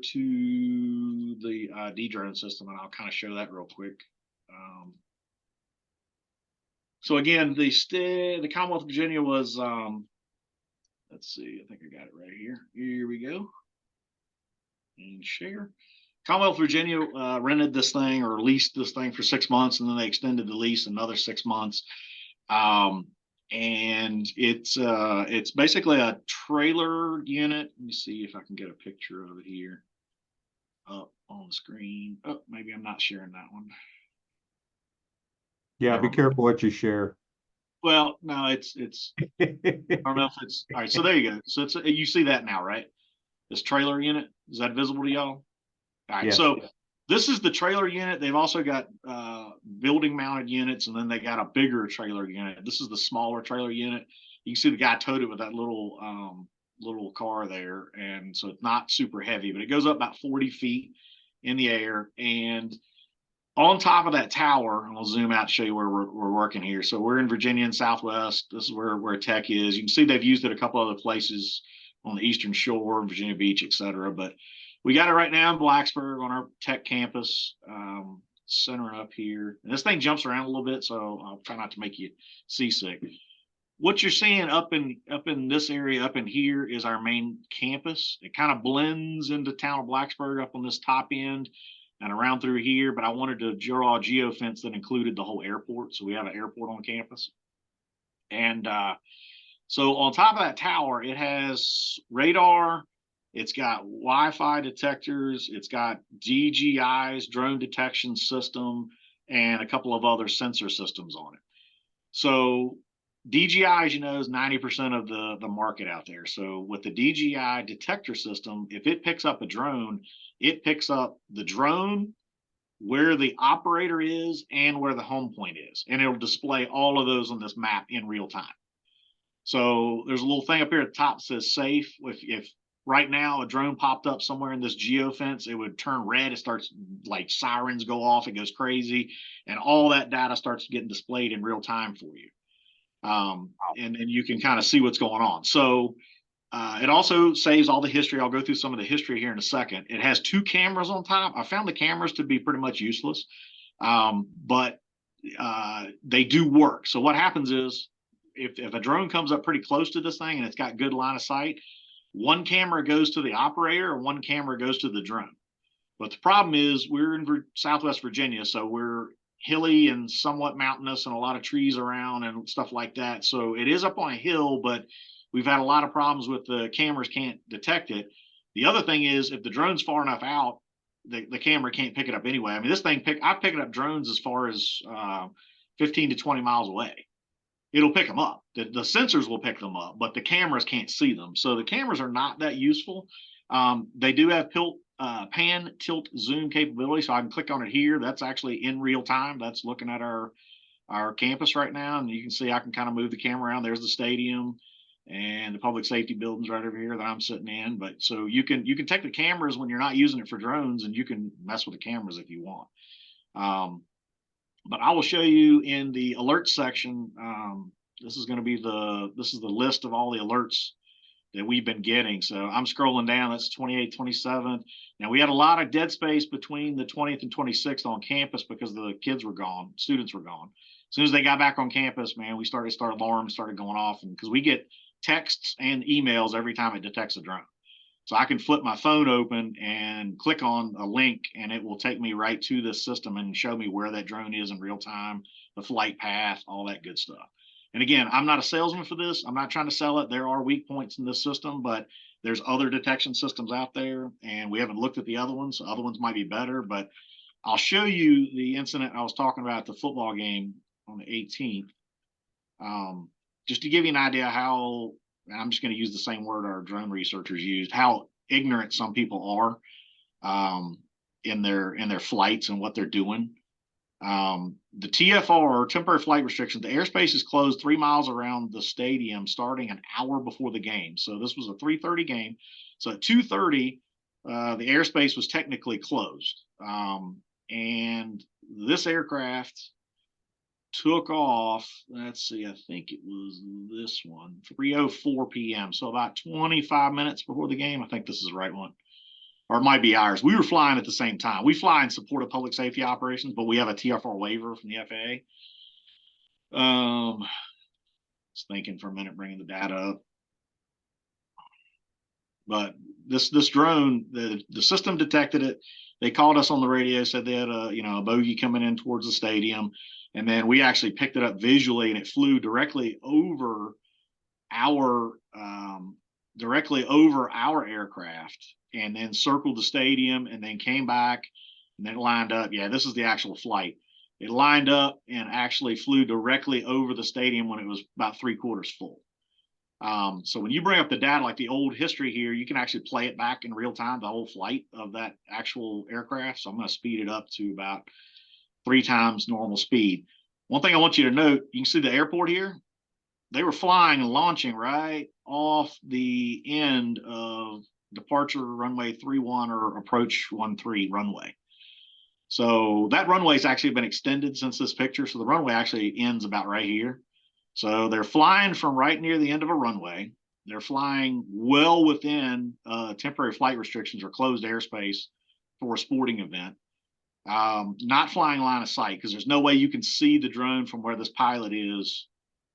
to the DeDrone system, and I'll kind of show that real quick. So again, the Commonwealth of Virginia was, let's see, I think I got it right here. Here we go. And share. Commonwealth of Virginia rented this thing or leased this thing for 6 months, and then they extended the lease another 6 months. And it's basically a trailer unit. Let me see if I can get a picture of it here up on the screen. Oh, maybe I'm not sharing that one. Yeah, be careful what you share. Well, no, I don't know if it's all right. So there you go. So you see that now, right? This trailer unit, is that visible to y'all? All right. Yes. So this is the trailer unit. They've also got building mounted units, and then they got a bigger trailer unit. This is the smaller trailer unit. You can see the guy towed it with that little car there, and so it's not super heavy, but it goes up about 40 feet in the air. And on top of that tower, I'll zoom out to show you where we're working here. So we're in Virginia and Southwest. This is where tech is. You can see they've used it a couple other places on the Eastern Shore, Virginia Beach, etc. But we got it right now in Blacksburg on our tech campus, center up here. And this thing jumps around a little bit, so I'll try not to make you seasick. What you're seeing up in this area, up in here, is our main campus. It kind of blends into town of Blacksburg up on this top end and around through here. But I wanted to draw a geofence that included the whole airport, so we have an airport on campus. And so on top of that tower, it has radar. It's got Wi-Fi detectors. It's got DJI's drone detection system and a couple of other sensor systems on it. So DJI, as you know, is 90% of the market out there. So with the DJI detector system, if it picks up a drone, it picks up the drone, where the operator is, and where the home point is. And it'll display all of those on this map in real time. So there's a little thing up here at the top that says safe. If right now a drone popped up somewhere in this geofence, it would turn red. It starts like sirens go off. It goes crazy. And all that data starts getting displayed in real time for you. And you can kind of see what's going on. So it also saves all the history. I'll go through some of the history here in a second. It has 2 cameras on top. I found the cameras to be pretty much useless, but they do work. So what happens is if a drone comes up pretty close to this thing and it's got good line of sight, one camera goes to the operator and one camera goes to the drone. But the problem is we're in Southwest Virginia, so we're hilly and somewhat mountainous and a lot of trees around and stuff like that. So it is up on a hill, but we've had a lot of problems with the cameras can't detect it. The other thing is if the drone's far enough out, the camera can't pick it up anyway. I mean, this thing I've picked up drones as far as 15 to 20 miles away. It'll pick them up. The sensors will pick them up, but the cameras can't see them. So the cameras are not that useful. They do have pan, tilt, zoom capability. So I can click on it here. That's actually in real time. That's looking at our campus right now. And you can see I can kind of move the camera around. There's the stadium and the public safety buildings right over here that I'm sitting in. But so you can take the cameras when you're not using it for drones, and you can mess with the cameras if you want. But I will show you in the alert section. This is going to be the list of all the alerts that we've been getting. So I'm scrolling down. That's 28th, 27th. Now we had a lot of dead space between the 20th and 26th on campus because the kids were gone, students were gone. As soon as they got back on campus, man, we started alarms started going off, and because we get texts and emails every time it detects a drone. So I can flip my phone open and click on a link, and it will take me right to this system and show me where that drone is in real time, the flight path, all that good stuff. And again, I'm not a salesman for this. I'm not trying to sell it. There are weak points in this system, but there's other detection systems out there, and we haven't looked at the other ones. So other ones might be better, but I'll show you the incident I was talking about at the football game on the 18th, just to give you an idea how, and I'm just going to use the same word our drone researchers used, how ignorant some people are in their flights and what they're doing. The TFR, temporary flight restrictions, the airspace is closed 3 miles around the stadium starting an hour before the game. So this was a 3:30 game. So at 2:30, the airspace was technically closed. And this aircraft took off, let's see, I think it was this one, 3:04 p.m. So about 25 minutes before the game. I think this is the right one. or it might be ours. We were flying at the same time. We fly in support of public safety operations, but we have a TFR waiver from the FAA. Just thinking for a minute, bringing the data up. But this drone, the system detected it. They called us on the radio, said they had a bogey coming in towards the stadium, and then we actually picked it up visually, and it flew directly over our aircraft, and then circled the stadium, and then came back, and then lined up. Yeah, this is the actual flight. It lined up and actually flew directly over the stadium when it was about 3/4 full. So when you bring up the data, like the old history here, you can actually play it back in real time, the whole flight of that actual aircraft. So I'm going to speed it up to about 3 times normal speed. One thing I want you to note, you can see the airport here. They were flying and launching right off the end of departure runway 31 or approach 13 runway. So that runway has actually been extended since this picture. So the runway actually ends about right here. So they're flying from right near the end of a runway. They're flying well within temporary flight restrictions or closed airspace for a sporting event. Not flying line of sight, because there's no way you can see the drone from where this pilot is,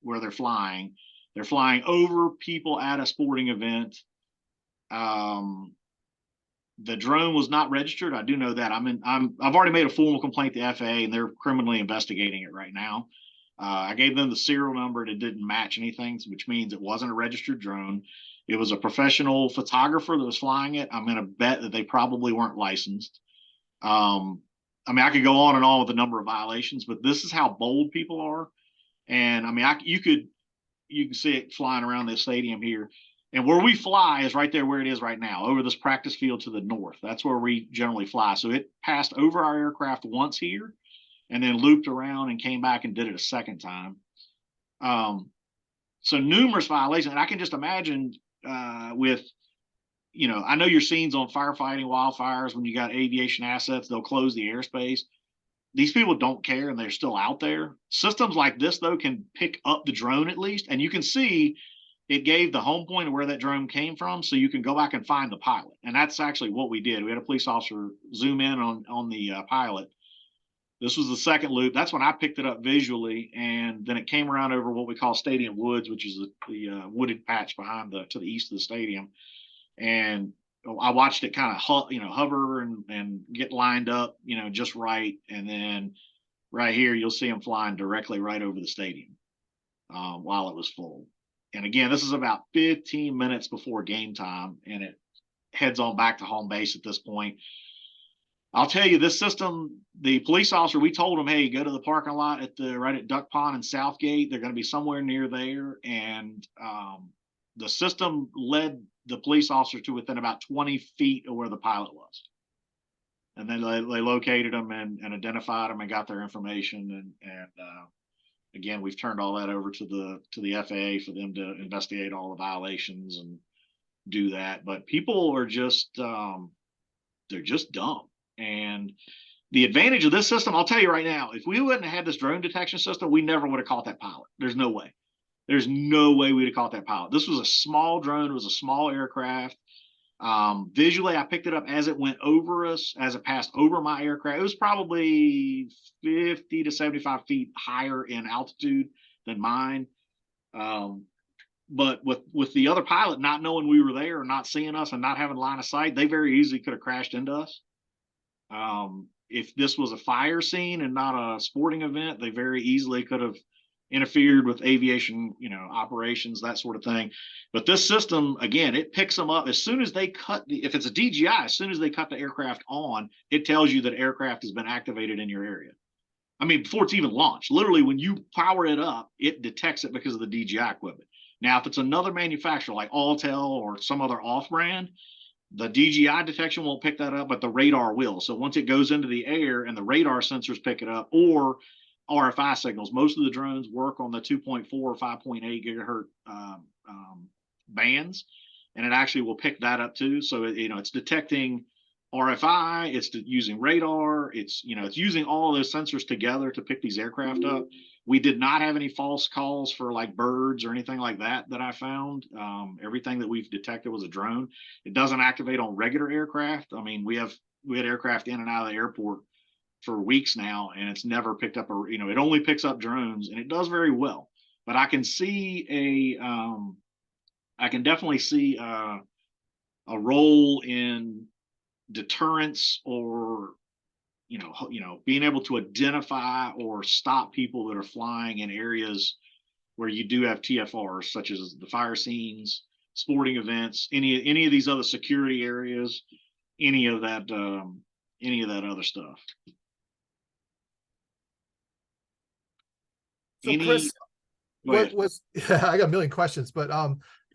where they're flying. They're flying over people at a sporting event. The drone was not registered. I do know that. I've already made a formal complaint to FAA, and they're criminally investigating it right now. I gave them the serial number, and it didn't match anything, which means it wasn't a registered drone. It was a professional photographer that was flying it. I'm going to bet that they probably weren't licensed. I could go on and on with the number of violations, but this is how bold people are. And you can see it flying around this stadium here. And where we fly is right there where it is right now, over this practice field to the north. That's where we generally fly. So it passed over our aircraft once here, and then looped around and came back and did it a second time. So numerous violations. And I can just imagine I know your scenes on firefighting, wildfires, when you got aviation assets, they'll close the airspace. These people don't care, and they're still out there. Systems like this, though, can pick up the drone at least, and you can see it gave the home point of where that drone came from, so you can go back and find the pilot. And that's actually what we did. We had a police officer zoom in on the pilot. This was the second loop. That's when I picked it up visually, and then it came around over what we call Stadium Woods, which is the wooded patch behind to the east of the stadium. And I watched it kind of hover and get lined up, just right. And then right here, you'll see them flying directly right over the stadium while it was full. And again, this is about 15 minutes before game time, and it heads on back to home base at this point. I'll tell you, this system, the police officer, we told him, hey, go to the parking lot right at Duck Pond and Southgate. They're going to be somewhere near there. And the system led the police officer to within about 20 feet of where the pilot was. And then they located him and identified him and got their information. And again, we've turned all that over to the FAA for them to investigate all the violations and do that. But people are just, they're just dumb. And the advantage of this system, I'll tell you right now, if we wouldn't have had this drone detection system, we never would have caught that pilot. There's no way. There's no way we'd have caught that pilot. This was a small drone. It was a small aircraft. Visually, I picked it up as it went over us, as it passed over my aircraft. It was probably 50 to 75 feet higher in altitude than mine. But with the other pilot not knowing we were there or not seeing us and not having line of sight, they very easily could have crashed into us. If this was a fire scene and not a sporting event, they very easily could have interfered with aviation, operations, that sort of thing. But this system, again, it picks them up as soon as they if it's a DJI, as soon as they cut the aircraft on, it tells you that aircraft has been activated in your area. Before it's even launched, literally when you power it up, it detects it because of the DJI equipment. Now, if it's another manufacturer like Autel or some other off-brand, the DJI detection won't pick that up, but the radar will. So once it goes into the air and the radar sensors pick it up, or RFI signals, most of the drones work on the 2.4 or 5.8 gigahertz bands, and it actually will pick that up too. So it's detecting RFI, it's using radar, it's using all of those sensors together to pick these aircraft up. We did not have any false calls for like birds or anything like that I found. Everything that we've detected was a drone. It doesn't activate on regular aircraft. I mean, we had aircraft in and out of the airport for weeks now, and it's never picked up it only picks up drones, and it does very well. But I can definitely see a role in deterrence, or being able to identify or stop people that are flying in areas where you do have TFRs, such as the fire scenes, sporting events, any of these other security areas, any of that other stuff. So Chris, what was I got a million questions, but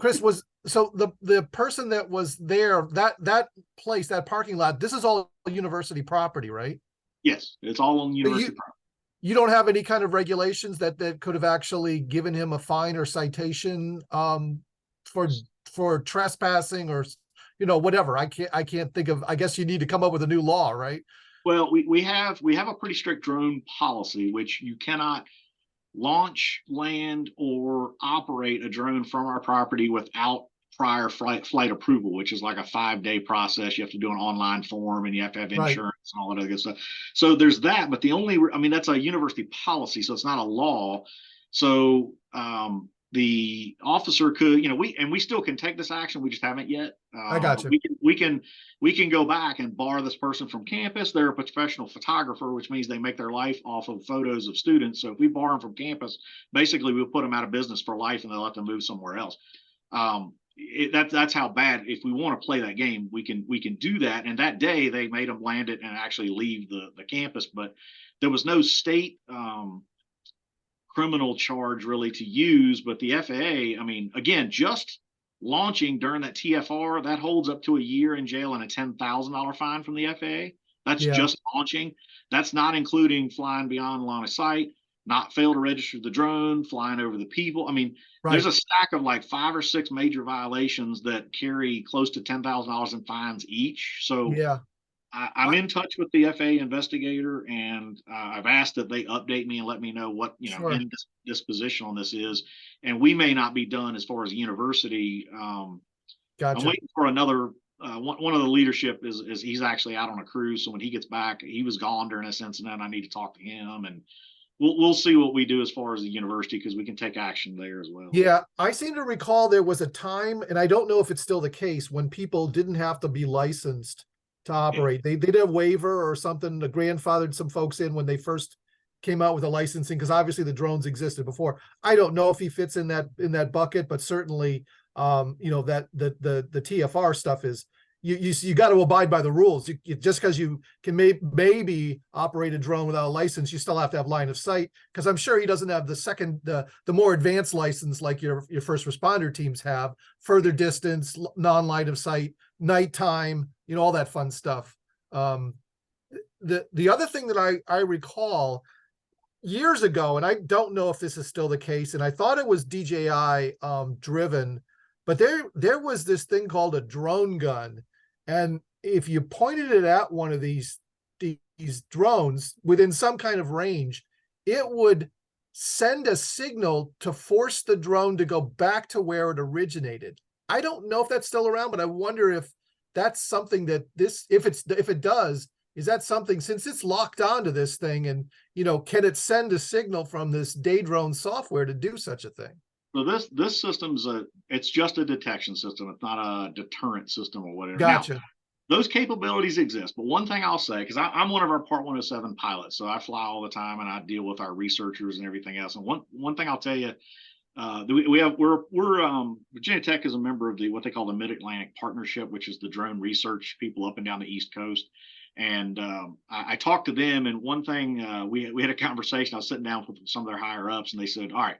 Chris, was so the person that was there, that place, that parking lot, this is all university property, right? Yes, it's all on university property. You don't have any kind of regulations that could have actually given him a fine or citation for trespassing, or whatever. I can't think of. I guess you need to come up with a new law, right? Well, we have a pretty strict drone policy, which you cannot launch, land, or operate a drone from our property without prior flight approval, which is like a 5-day process. You have to do an online form, and you have to have insurance, right, and all that other good stuff. So there's that, but that's a university policy, so it's not a law. So the officer could, we still can take this action. We just haven't yet. I got you. We can go back and bar this person from campus. They're a professional photographer, which means they make their life off of photos of students. So if we bar them from campus, basically we'll put them out of business for life, and they'll have to move somewhere else. That's how bad. If we want to play that game, we can do that. And that day they made them land it and actually leave the campus, but there was no state criminal charge really to use. But the FAA, I mean, again, just launching during that TFR, that holds up to a year in jail and a $10,000 fine from the FAA. That's just launching. That's not including flying beyond line of sight, not fail to register the drone, flying over the people. I mean, there's a stack of like 5 or 6 major violations that carry close to $10,000 in fines each. So I'm in touch with the FAA investigator, and I've asked that they update me and let me know what in disposition on this is. And we may not be done as far as the university. Gotcha. I'm waiting for another. One of the leadership is he's actually out on a cruise, so when he gets back, he was gone during this incident. I need to talk to him, and we'll see what we do as far as the university, because we can take action there as well. Yeah, I seem to recall there was a time, and I don't know if it's still the case, when people didn't have to be licensed to operate. They did a waiver or something. The grandfathered some folks in when they first came out with the licensing, because obviously the drones existed before. I don't know if he fits in that bucket, but certainly that the TFR stuff is you got to abide by the rules. Just because you can maybe operate a drone without a license, you still have to have line of sight, because I'm sure he doesn't have the more advanced license like your first responder teams have, further distance, non-line of sight, nighttime, all that fun stuff. The other thing that I recall years ago, and I don't know if this is still the case, and I thought it was DJI driven, but there was this thing called a drone gun. And if you pointed it at one of these drones within some kind of range, it would send a signal to force the drone to go back to where it originated. I don't know if that's still around, but I wonder if that's something that if it does, is that something, since it's locked onto this thing, and can it send a signal from this DeDrone software to do such a thing? So this system's it's just a detection system. It's not a deterrent system or whatever. Gotcha. Now, those capabilities exist, but one thing I'll say, because I'm one of our Part 107 pilots, so I fly all the time and I deal with our researchers and everything else. And one thing I'll tell you, Virginia Tech is a member of what they call the Mid-Atlantic Partnership, which is the drone research people up and down the East Coast. And I talked to them, and one thing we had a conversation. I was sitting down with some of their higher ups, and they said, "All right,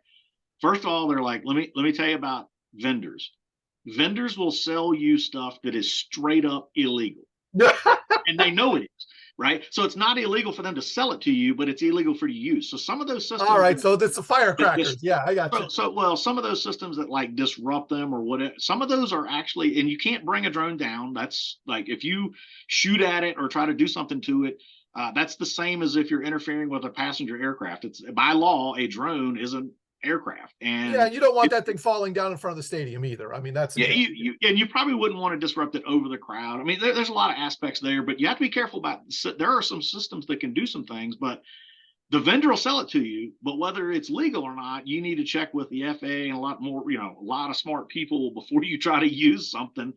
first of all, they're like, let me tell you about vendors. Vendors will sell you stuff that is straight up illegal, and they know it is, right? So it's not illegal for them to sell it to you, but it's illegal for you to use. So some of those All systems right, so that's the that firecrackers. Yeah, I got you. well, some of those systems that like disrupt them or whatever, some of those are actually, and you can't bring a drone down. That's like if you shoot at it or try to do something to it, that's the same as if you're interfering with a passenger aircraft. It's by law, a drone is an aircraft, Yeah, and you don't want that thing falling down in front of the stadium either. I mean, that's a yeah, given. you probably wouldn't want to disrupt it over the crowd. I mean, there's a lot of aspects there, but you have to be careful about. There are some systems that can do some things, but the vendor will sell it to you. But whether it's legal or not, you need to check with the FAA and a lot more, a lot of smart people before you try to use something,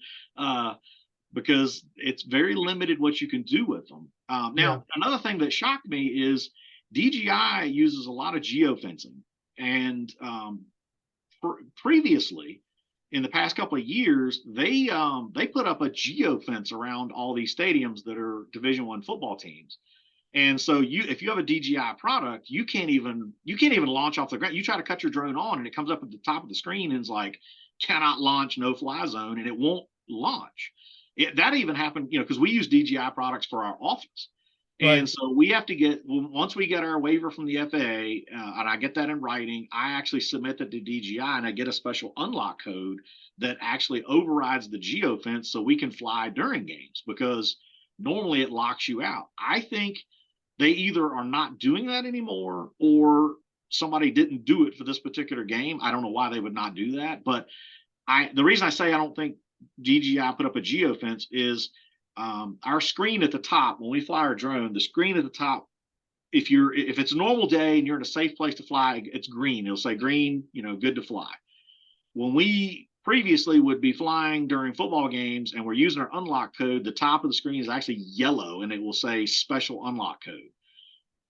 because it's very limited what you can do with them. Yeah. Now, another thing that shocked me is DJI uses a lot of geofencing, and previously in the past couple of years they put up a geofence around all these stadiums that are Division I football teams. And so if you have a DJI product, you can't even launch off the ground. You try to cut your drone on and it comes up at the top of the screen and it's like cannot launch, no fly zone, and it won't launch. That even happened, because we use DJI products for our office. Right. And so we have to once we get our waiver from the FAA, and I get that in writing, I actually submit that to DJI and I get a special unlock code that actually overrides the geofence so we can fly during games, because normally it locks you out. I think they either are not doing that anymore or somebody didn't do it for this particular game. I don't know why they would not do that, but the reason I say I don't think DJI put up a geofence is our screen at the top when we fly our drone. The screen at the top, if it's a normal day and you're in a safe place to fly, it's green. It'll say green, good to fly. When we previously would be flying during football games and we're using our unlock code, the top of the screen is actually yellow and it will say special unlock code.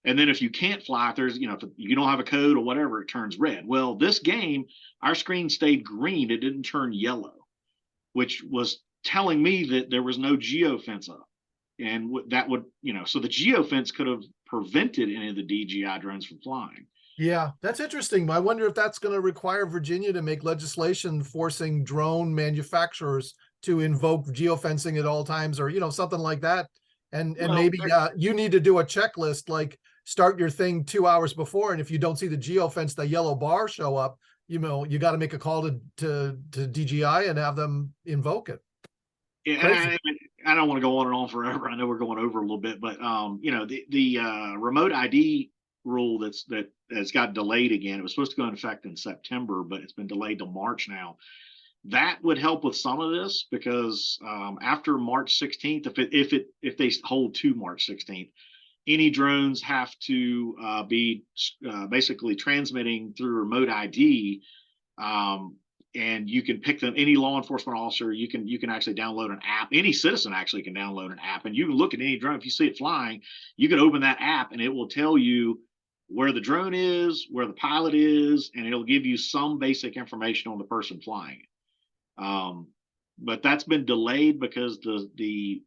And then if you can't fly, if there's, if you don't have a code or whatever, it turns red. Well, this game, our screen stayed green. It didn't turn yellow, which was telling me that there was no geofence up. And that would, so the geofence could have prevented any of the DJI drones from flying. Yeah, that's interesting. I wonder if that's going to require Virginia to make legislation forcing drone manufacturers to invoke geofencing at all times, or something like that. And maybe you need to do a checklist, like start your thing 2 hours before, and if you don't see the geofence, the yellow bar show up, you got to make a call to DJI and have them invoke it. Yeah, I don't want to go on and on forever. I know we're going over a little bit, but the remote ID rule that has got delayed again. It was supposed to go into effect in September, but it's been delayed to March now. That would help with some of this, because after March 16th, if they hold to March 16th, any drones have to be basically transmitting through remote ID. And you can pick them. Any law enforcement officer, you can actually download an app. Any citizen actually can download an app, and you can look at any drone. If you see it flying, you can open that app, and it will tell you where the drone is, where the pilot is, and it'll give you some basic information on the person flying it. But that's been delayed because the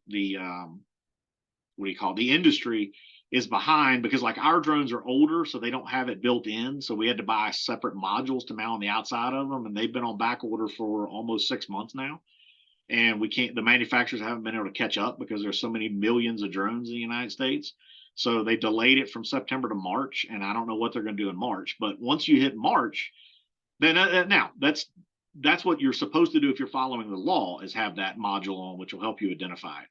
what do you call it? The industry is behind, because like our drones are older, so they don't have it built in. So we had to buy separate modules to mount on the outside of them, and they've been on back order for almost 6 months now. And the manufacturers haven't been able to catch up because there's so many millions of drones in the United States. So they delayed it from September to March, and I don't know what they're going to do in March. But once you hit March, then now that's what you're supposed to do if you're following the law, is have that module on, which will help you identify it.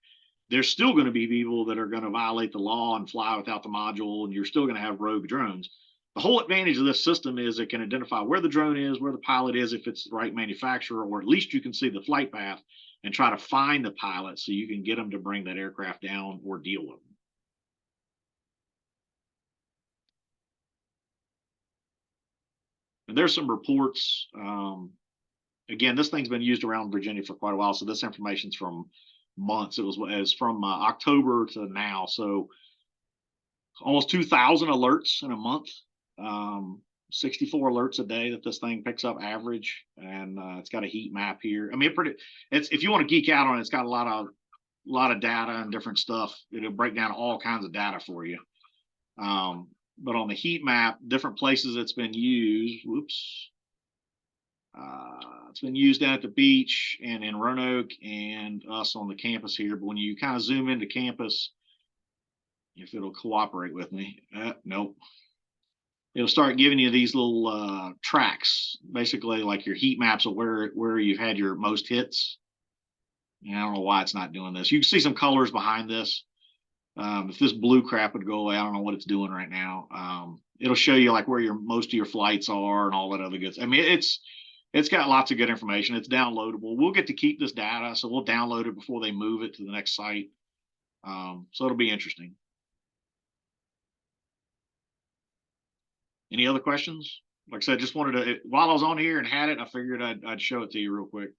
There's still going to be people that are going to violate the law and fly without the module, and you're still going to have rogue drones. The whole advantage of this system is it can identify where the drone is, where the pilot is, if it's the right manufacturer, or at least you can see the flight path and try to find the pilot so you can get them to bring that aircraft down or deal with them. And there's some reports. Again, this thing's been used around Virginia for quite a while, so this information's from months. It was from October to now, so almost 2,000 alerts in a month. 64 alerts a day that this thing picks up average, and it's got a heat map here. I mean, it's if you want to geek out on it, it's got a lot of data and different stuff. It'll break down all kinds of data for you. But on the heat map, different places it's been used. Whoops. It's been used down at the beach and in Roanoke and us on the campus here. But when you kind of zoom into campus, if it'll cooperate with me. Nope. It'll start giving you these little tracks, basically like your heat maps of where you've had your most hits. I don't know why it's not doing this. You can see some colors behind this. If this blue crap would go away, I don't know what it's doing right now. It'll show you like where most of your flights are and all that other good. I mean, it's got lots of good information. It's downloadable. We'll get to keep this data, so we'll download it before they move it to the next site. So it'll be interesting. Any other questions? Like I said, just wanted to, while I was on here and had it, I figured I'd show it to you real quick.